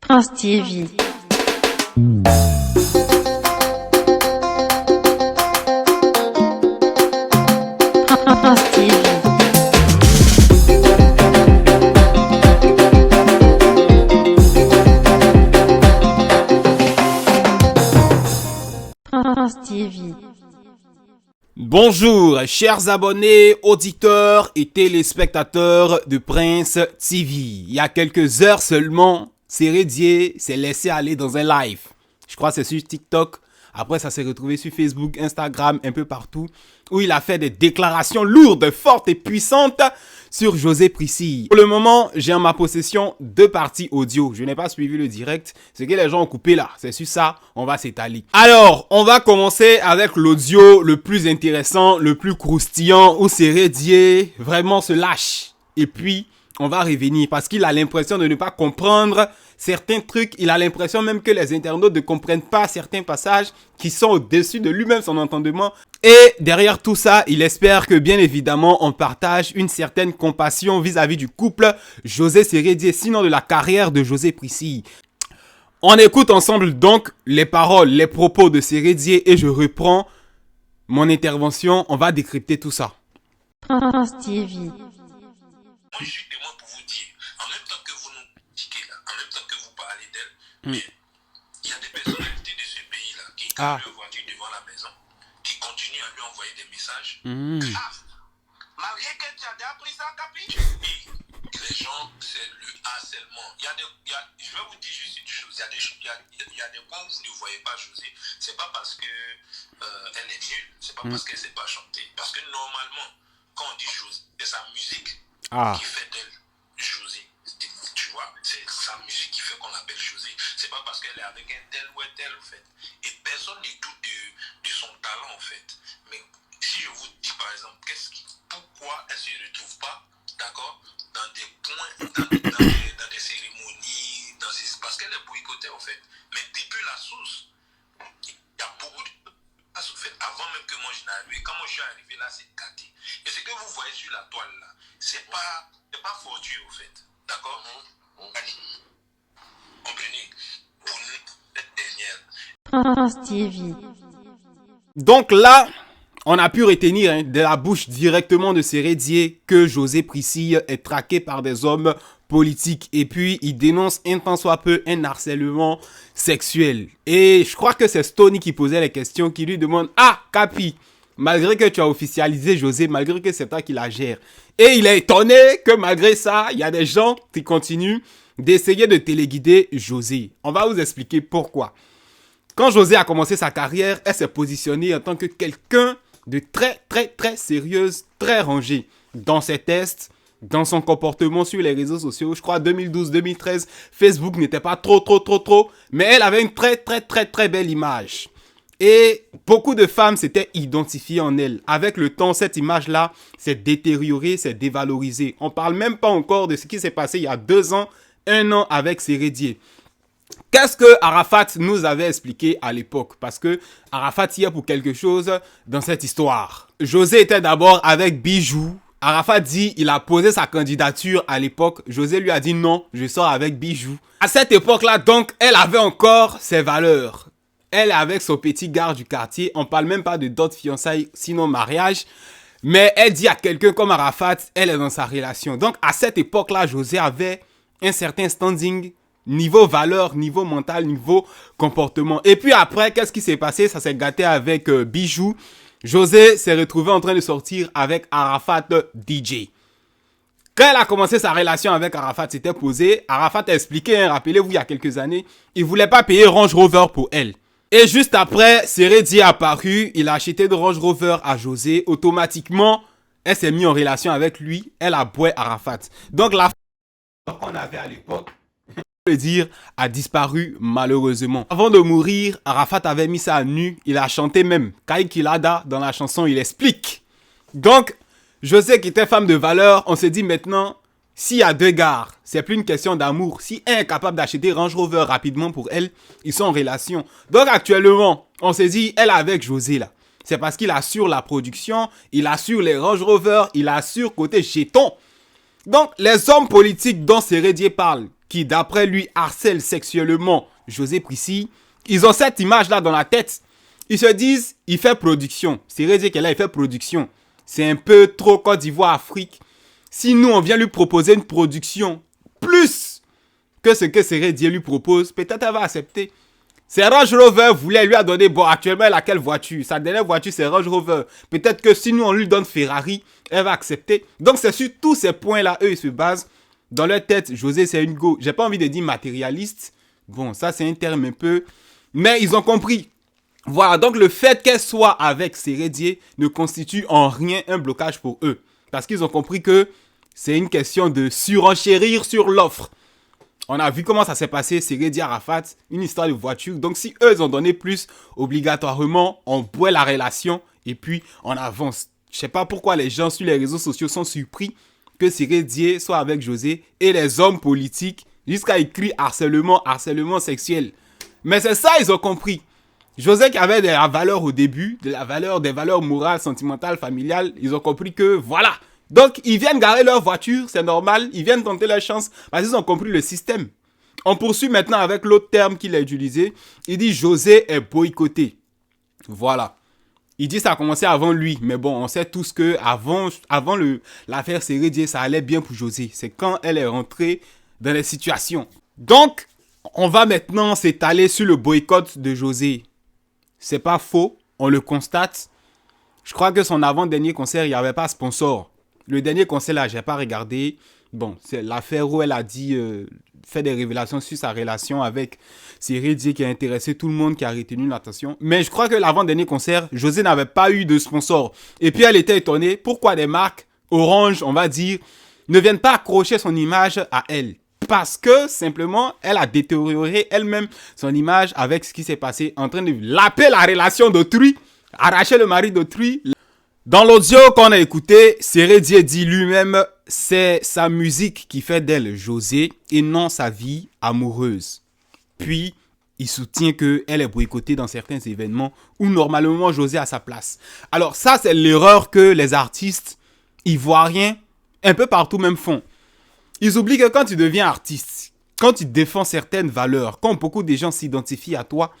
Prince TV. Prince TV. Prince TV. Bonjour, chers abonnés, auditeurs et téléspectateurs de Prince TV. Il y a quelques heures seulement, Sérédier s'est laissé aller dans un live. Je crois que c'est sur TikTok. Après, ça s'est retrouvé sur Facebook, Instagram, un peu partout, où il a fait des déclarations lourdes, fortes et puissantes sur José Priscille. Pour le moment, j'ai en ma possession 2 parties audio. Je n'ai pas suivi le direct. Ce que les gens ont coupé là, c'est sur ça, on va s'étaler. Alors, on va commencer avec l'audio le plus intéressant, le plus croustillant, où Sérédier vraiment se lâche. Et puis, on va revenir parce qu'il a l'impression de ne pas comprendre certains trucs. Il a l'impression même que les internautes ne comprennent pas certains passages qui sont au-dessus de lui-même, son entendement. Et derrière tout ça, il espère que bien évidemment, on partage une certaine compassion vis-à-vis du couple José Sérédier, sinon de la carrière de José Priscille. On écoute ensemble donc les paroles, les propos de Sérédier et je reprends mon intervention. On va décrypter tout ça. Prince TV. Moi, je suis témoin pour vous dire, en même temps que vous nous critiquez là, en même temps que vous parlez d'elle, mais il y a des personnalités de ce pays-là qui garent leur voiture devant la maison, qui continuent à lui envoyer des messages. Malgré que tu as déjà pris ça, Capi. Les gens, c'est le harcèlement. Je vais vous dire juste une chose. Il y a des points où vous ne voyez pas José. C'est pas parce que elle est nulle, c'est pas parce qu'elle sait pas chanter. Parce que normalement, quand on dit José, c'est sa musique qui fait d'elle José. Tu vois, c'est sa musique qui fait qu'on l'appelle José. C'est pas parce qu'elle est avec un tel ou un tel, en fait. Et personne ne doute de son talent, en fait. Mais si je vous dis, par exemple, pourquoi elle ne se retrouve pas, d'accord, dans des points, dans des cérémonies, parce qu'elle est boycottée, en fait. Mais depuis la source, il y a beaucoup de choses, en fait. Avant même que moi je n'arrive, quand moi je suis arrivé là, c'est gâté. Et ce que vous voyez sur la toile là, c'est pas fortuit, en fait. D'accord? Allez, comprenez? Pour nous, cette dernière. Prince TV. Donc là, on a pu retenir de la bouche directement de Sérédier que José Priscille est traqué par des hommes politiques. Et puis, il dénonce un tant soit peu un harcèlement sexuel. Et je crois que c'est Stony qui posait les questions, qui lui demande « Ah, Capi, malgré que tu as officialisé José, malgré que c'est toi qui la gère. » Et il est étonné que malgré ça, il y a des gens qui continuent d'essayer de téléguider José. On va vous expliquer pourquoi. Quand José a commencé sa carrière, elle s'est positionnée en tant que quelqu'un de très sérieuse, très rangée dans ses tests, dans son comportement sur les réseaux sociaux. Je crois 2012-2013, Facebook n'était pas trop, mais elle avait une très belle image. Et beaucoup de femmes s'étaient identifiées en elle. Avec le temps, cette image-là s'est détériorée, s'est dévalorisée. On parle même pas encore de ce qui s'est passé il y a 2 ans, 1 an avec Sérédier. Qu'est-ce que Arafat nous avait expliqué à l'époque? Parce que Arafat y est pour quelque chose dans cette histoire. José était d'abord avec Bijou. Arafat dit il a posé sa candidature à l'époque. José lui a dit non, je sors avec Bijou. À cette époque-là, donc, elle avait encore ses valeurs. Elle est avec son petit gars du quartier. On parle même pas de dot fiançailles, sinon mariage. Mais elle dit à quelqu'un comme Arafat, elle est dans sa relation. Donc, à cette époque-là, José avait un certain standing niveau valeur, niveau mental, niveau comportement. Et puis après, qu'est-ce qui s'est passé? Ça s'est gâté avec Bijou. José s'est retrouvé en train de sortir avec Arafat DJ. Quand elle a commencé sa relation avec Arafat, c'était posé. Arafat a expliqué, rappelez-vous, il y a quelques années, il voulait pas payer Range Rover pour elle. Et juste après, Sérédier est apparu, il a acheté de Range Rover à José. Automatiquement, elle s'est mise en relation avec lui. Elle a boué Arafat. Donc la qu'on avait à l'époque, dire, a disparu malheureusement. Avant de mourir, Arafat avait mis ça à nu. Il a chanté même. Kai Kilada, dans la chanson, il explique. Donc, José qui était femme de valeur, on s'est dit maintenant, s'il y a 2 gars, c'est plus une question d'amour. Si un est capable d'acheter Range Rover rapidement pour elle, ils sont en relation. Donc actuellement, on s'est dit, elle est avec José là. C'est parce qu'il assure la production, il assure les Range Rover, il assure côté jeton. Donc, les hommes politiques dont Sérédier parle, qui d'après lui harcèle sexuellement José Prissy, ils ont cette image-là dans la tête. Ils se disent, il fait production. C'est vrai qu'elle a fait production. C'est un peu trop Côte d'Ivoire, Afrique. Si nous, on vient lui proposer une production plus que ce que Sérédier lui propose, peut-être elle va accepter. C'est Range Rover voulait lui a donné, bon, actuellement, elle a quelle voiture? Sa dernière voiture, c'est Range Rover. Peut-être que si nous, on lui donne Ferrari, elle va accepter. Donc, c'est sur tous ces points-là, eux, ils se basent. Dans leur tête, José, c'est une go. J'ai pas envie de dire matérialiste. Bon, ça, c'est un terme un peu... Mais ils ont compris. Voilà, donc le fait qu'elle soit avec Sérédier ne constitue en rien un blocage pour eux. Parce qu'ils ont compris que c'est une question de surenchérir sur l'offre. On a vu comment ça s'est passé, Sérédier Arafat, une histoire de voiture. Donc si eux, ils ont donné plus, obligatoirement, on boit la relation et puis on avance. Je sais pas pourquoi les gens sur les réseaux sociaux sont surpris que Sérédier soit avec José et les hommes politiques jusqu'à écrire harcèlement sexuel. Mais c'est ça, ils ont compris. José qui avait des valeurs au début, des valeurs morales, sentimentales, familiales, ils ont compris que voilà. Donc, ils viennent garer leur voiture, c'est normal, ils viennent tenter leur chance parce qu'ils ont compris le système. On poursuit maintenant avec l'autre terme qu'il a utilisé. Il dit José est boycotté. Voilà. Il dit ça a commencé avant lui, mais bon, on sait tous que avant l'affaire Sérédier, ça allait bien pour José. C'est quand elle est rentrée dans les situations. Donc, on va maintenant s'étaler sur le boycott de José. C'est pas faux, on le constate. Je crois que son avant-dernier concert, il n'y avait pas sponsor. Le dernier concert là, j'ai pas regardé. Bon, c'est l'affaire où elle a dit, fait des révélations sur sa relation avec Sérédier qui a intéressé tout le monde, qui a retenu l'attention. Mais je crois que l'avant-dernier concert, José n'avait pas eu de sponsor. Et puis elle était étonnée, pourquoi des marques Orange, on va dire, ne viennent pas accrocher son image à elle. Parce que, simplement, elle a détérioré elle-même son image avec ce qui s'est passé en train de laper la relation d'autrui, arracher le mari d'autrui. Dans l'audio qu'on a écouté, Sérédier dit lui-même, c'est sa musique qui fait d'elle José et non sa vie amoureuse. Puis, il soutient qu'elle est boycottée dans certains événements où normalement José a sa place. Alors ça, c'est l'erreur que les artistes ivoiriens, un peu partout même font. Ils oublient que quand tu deviens artiste, quand tu défends certaines valeurs, quand beaucoup de gens s'identifient à toi,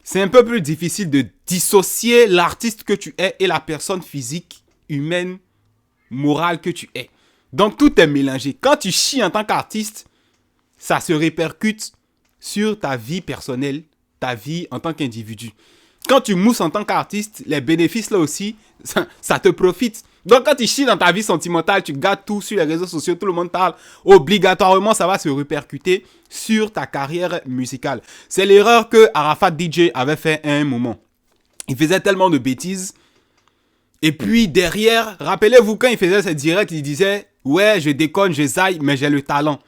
c'est un peu plus difficile de dissocier l'artiste que tu es et la personne physique, humaine, morale que tu es. Donc tout est mélangé. Quand tu chies en tant qu'artiste, ça se répercute sur ta vie personnelle, ta vie en tant qu'individu. Quand tu mousses en tant qu'artiste, les bénéfices là aussi, ça te profite. Donc quand tu chies dans ta vie sentimentale, tu gâtes tout sur les réseaux sociaux, tout le monde parle, obligatoirement ça va se répercuter sur ta carrière musicale. C'est l'erreur que Arafat DJ avait fait à un moment. Il faisait tellement de bêtises. Et puis derrière, rappelez-vous quand il faisait ses directs, il disait « Ouais, je déconne, je zaille, mais j'ai le talent. »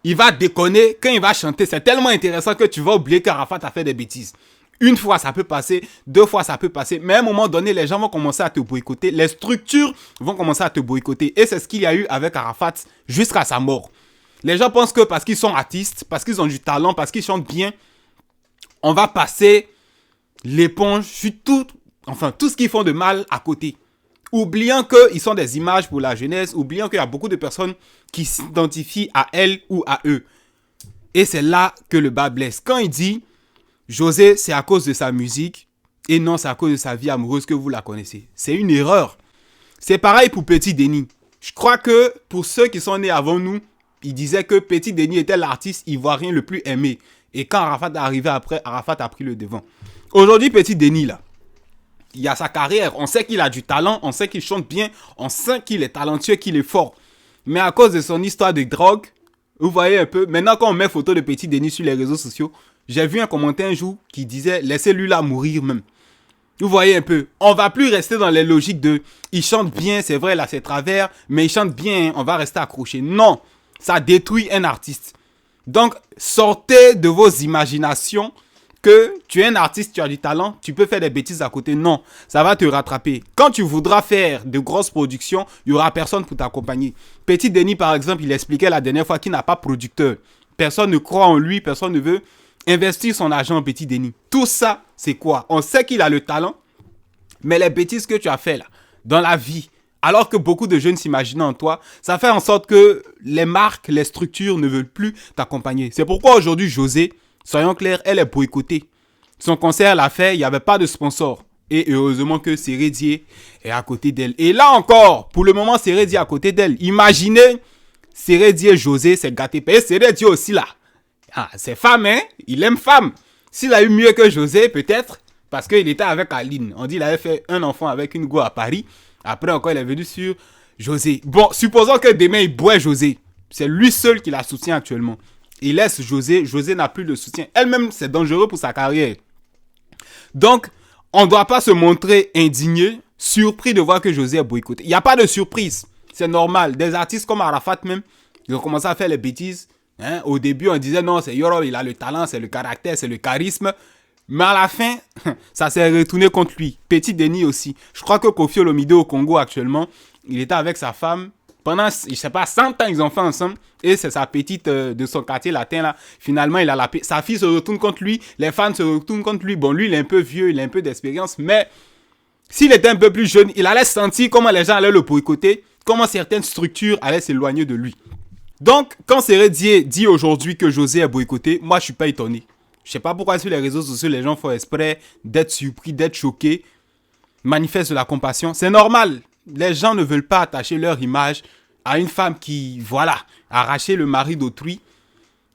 Il va déconner, quand il va chanter, c'est tellement intéressant que tu vas oublier qu'Arafat a fait des bêtises. Une fois, ça peut passer. 2 fois, ça peut passer. Mais à un moment donné, les gens vont commencer à te boycotter. Les structures vont commencer à te boycotter. Et c'est ce qu'il y a eu avec Arafat jusqu'à sa mort. Les gens pensent que parce qu'ils sont artistes, parce qu'ils ont du talent, parce qu'ils chantent bien, on va passer l'éponge sur tout ce qu'ils font de mal à côté. Oubliant qu'ils sont des images pour la jeunesse, oubliant qu'il y a beaucoup de personnes qui s'identifient à elles ou à eux. Et c'est là que le bas blesse. Quand il dit José, c'est à cause de sa musique et non, c'est à cause de sa vie amoureuse que vous la connaissez. C'est une erreur. C'est pareil pour Petit Denis. Je crois que pour ceux qui sont nés avant nous, ils disaient que Petit Denis était l'artiste ivoirien le plus aimé. Et quand Arafat est arrivé après, Arafat a pris le devant. Aujourd'hui, Petit Denis, là, il a sa carrière. On sait qu'il a du talent, on sait qu'il chante bien, on sait qu'il est talentueux, qu'il est fort. Mais à cause de son histoire de drogue, vous voyez un peu, maintenant quand on met photo de Petit Denis sur les réseaux sociaux, j'ai vu un commentaire un jour qui disait « Laissez-lui là mourir même ». Vous voyez un peu, on va plus rester dans les logiques de « Il chante bien, c'est vrai, là c'est travers, mais il chante bien, hein, on va rester accroché ». Non, ça détruit un artiste. Donc, sortez de vos imaginations que tu es un artiste, tu as du talent, tu peux faire des bêtises à côté. Non, ça va te rattraper. Quand tu voudras faire de grosses productions, il n'y aura personne pour t'accompagner. Petit Denis, par exemple, il expliquait la dernière fois qu'il n'a pas de producteur. Personne ne croit en lui, personne ne veut investir son argent en Petit Denis. Tout ça, c'est quoi? On sait qu'il a le talent, mais les bêtises que tu as fait là, dans la vie, Alors que beaucoup de jeunes s'imaginent en toi, ça fait en sorte que les marques, les structures ne veulent plus t'accompagner. C'est pourquoi aujourd'hui, José, soyons clairs, elle est boycottée. Son concert l'a fait, il n'y avait pas de sponsor. Et heureusement que Sérédier est à côté d'elle. Et là encore, pour le moment, Sérédier est à côté d'elle. Imaginez, Sérédier José s'est gâté. Et Sérédier aussi là. Ah, c'est femme, hein? Il aime femme. S'il a eu mieux que José, peut-être, parce qu'il était avec Aline. On dit qu'il avait fait un enfant avec une go à Paris. Après encore, il est venu sur José. Bon, supposons que demain, il boit José. C'est lui seul qui la soutient actuellement. Il laisse José. José n'a plus de soutien. Elle-même, c'est dangereux pour sa carrière. Donc, on ne doit pas se montrer indigné, surpris de voir que José est boycotté. Il n'y a pas de surprise. C'est normal. Des artistes comme Arafat même, ils ont commencé à faire les bêtises. Hein? Au début, on disait non, c'est Yoro, il a le talent, c'est le caractère, c'est le charisme. Mais à la fin, ça s'est retourné contre lui. Petit Denis aussi. Je crois que Koffi Olomide au Congo actuellement, il était avec sa femme. Pendant, je sais pas, 100 ans, ils ont fait ensemble. Et c'est sa petite de son quartier latin là. Finalement, il a la paix. Sa fille se retourne contre lui. Les fans se retournent contre lui. Bon, lui, il est un peu vieux, il a un peu d'expérience. Mais s'il était un peu plus jeune, il allait sentir comment les gens allaient le boycotter. Comment certaines structures allaient s'éloigner de lui. Donc, quand Sérédier dit aujourd'hui que José est boycotté, moi, je suis pas étonné. Je sais pas pourquoi sur les réseaux sociaux, les gens font exprès d'être surpris, d'être choqués, manifestent de la compassion. C'est normal. Les gens ne veulent pas attacher leur image à une femme qui, voilà, a arraché le mari d'autrui.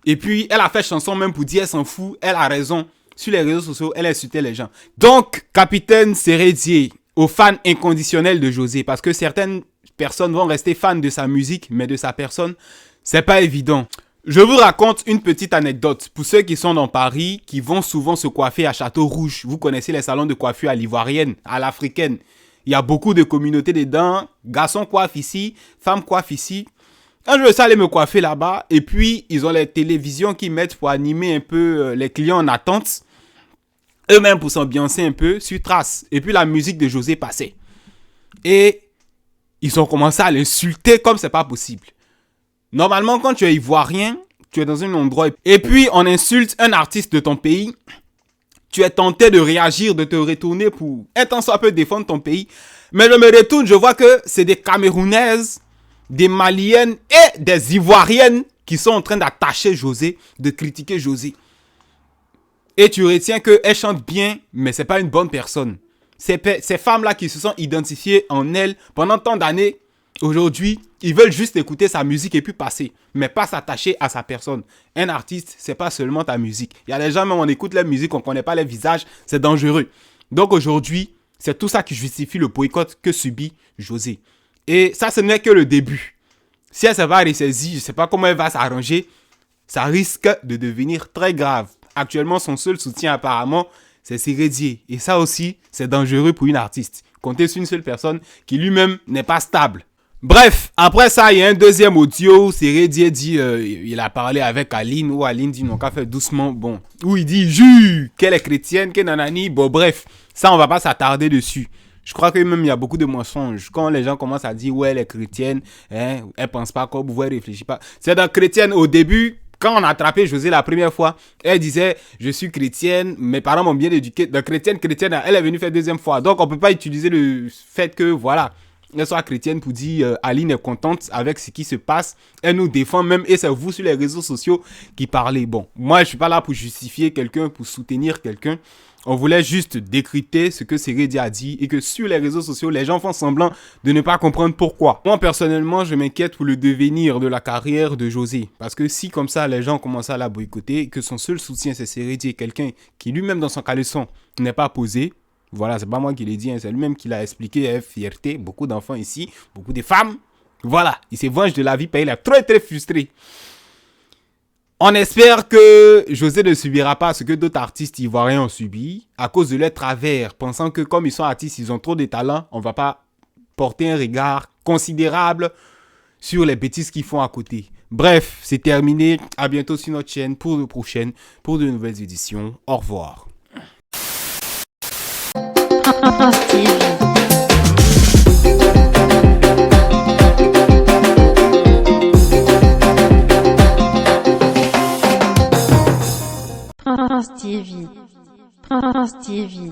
Et puis, elle a fait chanson même pour dire elle s'en fout, elle a raison. Sur les réseaux sociaux, elle insultait les gens. Donc, capitaine Sérédier, aux fans inconditionnels de José, parce que certaines personnes vont rester fans de sa musique, mais de sa personne, c'est pas évident. Je vous raconte une petite anecdote. Pour ceux qui sont dans Paris, qui vont souvent se coiffer à Château-Rouge. Vous connaissez les salons de coiffure à l'ivoirienne, à l'africaine. Il y a beaucoup de communautés dedans. Garçons coiffent ici, femmes coiffent ici. Quand je veux ça aller me coiffer là-bas, et puis ils ont les télévisions qui mettent pour animer un peu les clients en attente. Eux-mêmes pour s'ambiancer un peu sur trace. Et puis la musique de José passait. Et ils ont commencé à l'insulter comme c'est pas possible. Normalement, quand tu es ivoirien, tu es dans un endroit et puis on insulte un artiste de ton pays, tu es tenté de réagir, de te retourner pour un tant soit peu défendre ton pays. Mais je me retourne, je vois que c'est des Camerounaises, des Maliennes et des Ivoiriennes qui sont en train d'attacher José, de critiquer José. Et tu retiens qu'elle chante bien, mais c'est pas une bonne personne. Ces femmes-là qui se sont identifiées en elle pendant tant d'années, aujourd'hui, ils veulent juste écouter sa musique et puis passer, mais pas s'attacher à sa personne. Un artiste, c'est pas seulement ta musique. Il y a des gens, même on écoute leur musique, on connaît pas les visages, c'est dangereux. Donc aujourd'hui, c'est tout ça qui justifie le boycott que subit José. Et ça, ce n'est que le début. Si elle se va ressaisir, je sais pas comment elle va s'arranger, ça risque de devenir très grave. Actuellement, son seul soutien apparemment, c'est Sérédier. Et ça aussi, c'est dangereux pour une artiste. Compter sur une seule personne qui lui-même n'est pas stable. Bref, après ça, il y a un deuxième audio où Sérédier dit, il a parlé avec Aline, où Aline dit, non, qu'à faire doucement, bon. Où il dit, jus, qu'elle est chrétienne, qu'elle nanani, bon, bref. Ça, on va pas s'attarder dessus. Je crois que même il y a beaucoup de mensonges. Quand les gens commencent à dire, ouais, elle est chrétienne, hein, elle pense pas comme vous, elle réfléchit pas. C'est dans chrétienne, au début, quand on a attrapé José la première fois, elle disait, je suis chrétienne, mes parents m'ont bien éduqué. De chrétienne, elle est venue faire deuxième fois. Donc, on peut pas utiliser le fait que, voilà, elle soit chrétienne pour dire Aline est contente avec ce qui se passe. Elle nous défend même et c'est vous sur les réseaux sociaux qui parlez. Bon, moi, je suis pas là pour justifier quelqu'un, pour soutenir quelqu'un. On voulait juste décrypter ce que Sérédier a dit et que sur les réseaux sociaux, les gens font semblant de ne pas comprendre pourquoi. Moi, personnellement, je m'inquiète pour le devenir de la carrière de José. Parce que si, comme ça, les gens commencent à la boycotter et que son seul soutien, c'est Sérédier, quelqu'un qui lui-même, dans son caleçon, n'est pas posé. Voilà, c'est pas moi qui l'ai dit, hein, c'est lui-même qui l'a expliqué avec fierté. Beaucoup d'enfants ici, beaucoup de femmes. Voilà, il se venge de la vie, il est très, très frustré. On espère que José ne subira pas ce que d'autres artistes ivoiriens ont subi à cause de leur travers, pensant que comme ils sont artistes, ils ont trop de talent, on ne va pas porter un regard considérable sur les bêtises qu'ils font à côté. Bref, c'est terminé. À bientôt sur notre chaîne pour de prochaines, pour de nouvelles éditions. Au revoir. Prince TV. Prince TV.